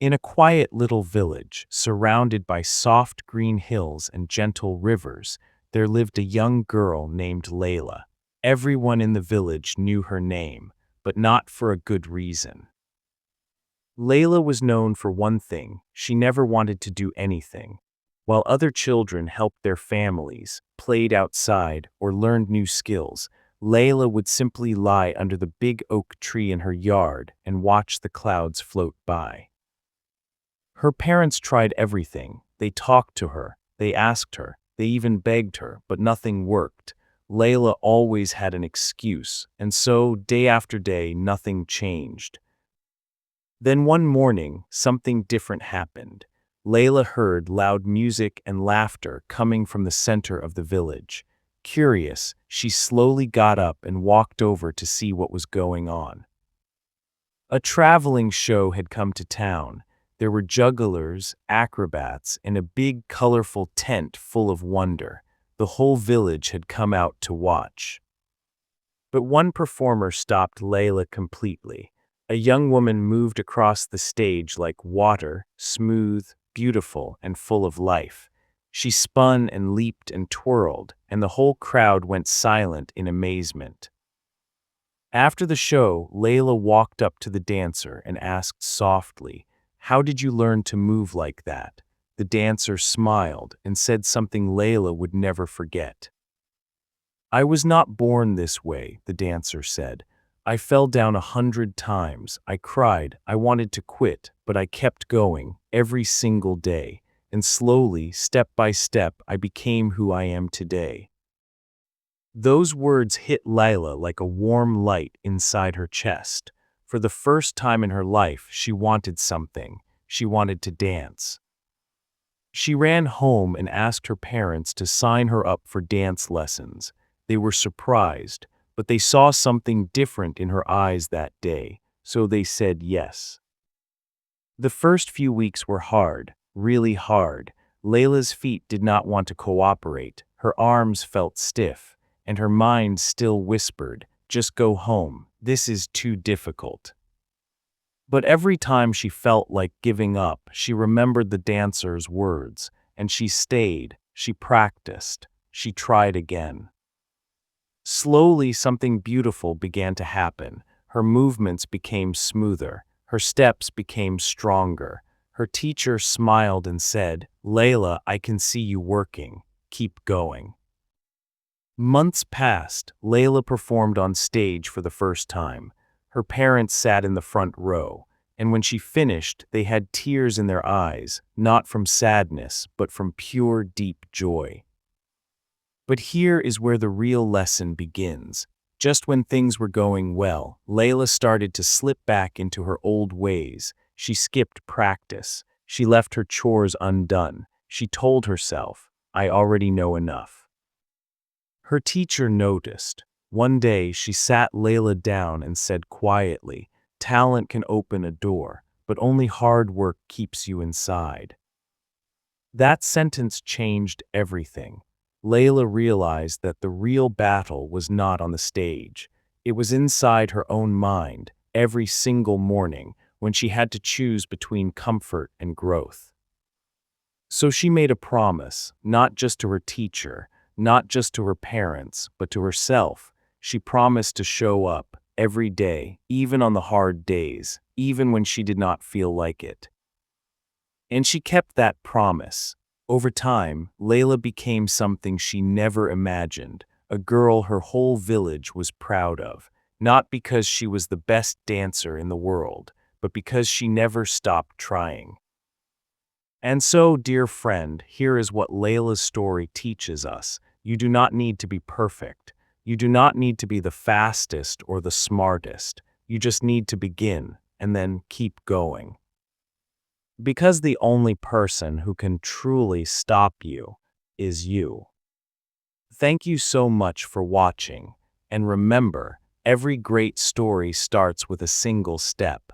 In a quiet little village, surrounded by soft green hills and gentle rivers, there lived a young girl named Layla. Everyone in the village knew her name, but not for a good reason. Layla was known for one thing: she never wanted to do anything. While other children helped their families, played outside, or learned new skills, Layla would simply lie under the big oak tree in her yard and watch the clouds float by. Her parents tried everything. They talked to her, they asked her, they even begged her, but nothing worked. Layla always had an excuse, and so, day after day, nothing changed. Then one morning, something different happened. Layla heard loud music and laughter coming from the center of the village. Curious, she slowly got up and walked over to see what was going on. A traveling show had come to town. There were jugglers, acrobats, and a big, colorful tent full of wonder. The whole village had come out to watch. But one performer stopped Layla completely. A young woman moved across the stage like water, smooth, beautiful, and full of life. She spun and leaped and twirled, and the whole crowd went silent in amazement. After the show, Layla walked up to the dancer and asked softly, "How did you learn to move like that?" The dancer smiled and said something Layla would never forget. "I was not born this way," the dancer said. "I fell down 100 times. I cried. I wanted to quit, but I kept going every single day. And slowly, step by step, I became who I am today." Those words hit Layla like a warm light inside her chest. For the first time in her life, she wanted something. She wanted to dance. She ran home and asked her parents to sign her up for dance lessons. They were surprised, but they saw something different in her eyes that day, so they said yes. The first few weeks were hard, really hard. Layla's feet did not want to cooperate, her arms felt stiff, and her mind still whispered, "Just go home, this is too difficult." But every time she felt like giving up, she remembered the dancer's words, and she stayed, she practiced, she tried again. Slowly, something beautiful began to happen. Her movements became smoother, her steps became stronger. Her teacher smiled and said, "Layla, I can see you working. Keep going." Months passed. Layla performed on stage for the first time. Her parents sat in the front row, and when she finished, they had tears in their eyes, not from sadness, but from pure, deep joy. But here is where the real lesson begins. Just when things were going well, Layla started to slip back into her old ways. She skipped practice. She left her chores undone. She told herself, "I already know enough." Her teacher noticed. One day, she sat Layla down and said quietly, "Talent can open a door, but only hard work keeps you inside." That sentence changed everything. Layla realized that the real battle was not on the stage. It was inside her own mind, every single morning, when she had to choose between comfort and growth. So she made a promise, not just to her teacher, not just to her parents, but to herself. She promised to show up every day, even on the hard days, even when she did not feel like it. And she kept that promise. Over time, Layla became something she never imagined, a girl her whole village was proud of, not because she was the best dancer in the world, but because she never stopped trying. And so, dear friend, here is what Layla's story teaches us. You do not need to be perfect. You do not need to be the fastest or the smartest. You just need to begin, and then keep going. Because the only person who can truly stop you is you. Thank you so much for watching, and remember, every great story starts with a single step.